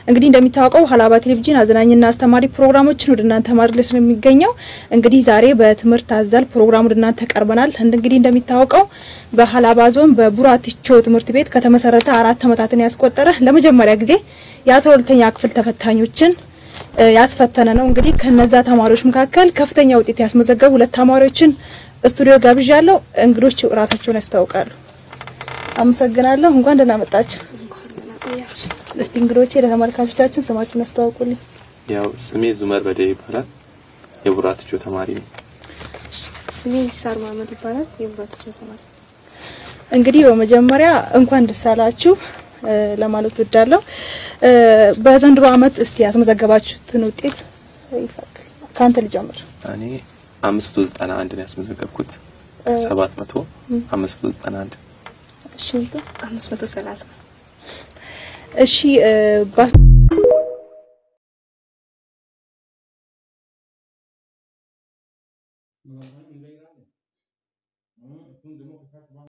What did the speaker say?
እንግዲህ እንደሚታወቀው ሀላባ ቴሌቪዥን አዝናኝና አስተማሪ ፕሮግራሞችን ወደ እናንተ ማድረስ ነው የሚገኘው እንግዲህ ዛሬ በትምህርት አዘል ፕሮግራም ወደ እናንተ ቀርበናል እንግዲህ እንደሚታወቀው በሀላባ ዞን በቡራቲቾ ትምህርት ቤት ከተመሰረተ 4 አመታትን ያስቆጠረ ለመጀመሪያ ጊዜ የ12ኛ ክፍል ተፈታኞችን ያስፈተነ ነው እንግዲህ ከነዛ ተማሪዎች መካከል ከፍተኛ ውጤት ያስመዘገቡ ሁለት ተማሪዎችን ስቱዲዮ ጋብዣለሁ እንግዶቹ ራሳቸውን ያስተዋውቃሉ አመሰግናለሁ እንኳን ደህና መጣችሁ እስቲ እንግዶቼ ለተመልካቾቻችን ስማችሁን አስተዋውቁልኝ ያው ስሜ ዙመር በደ ይባላል የቡራቲቾ ተማሪ ነኝ ስሜ ሳር ማመድ ይባላል የቡራቲቾ ተማሪ እንግዲህ በመጀመሪያ እንኳን ደስ አላችሁ ለማለት ወዳለሁ በዘንድሮ አመት እስቲ ያስመዘገባችሁትን ውጤት ይፈቅል ካንተ ልጀምር እኔ 591 ነው ያስመዘገብኩት 700 591 እሺ 530 እሺ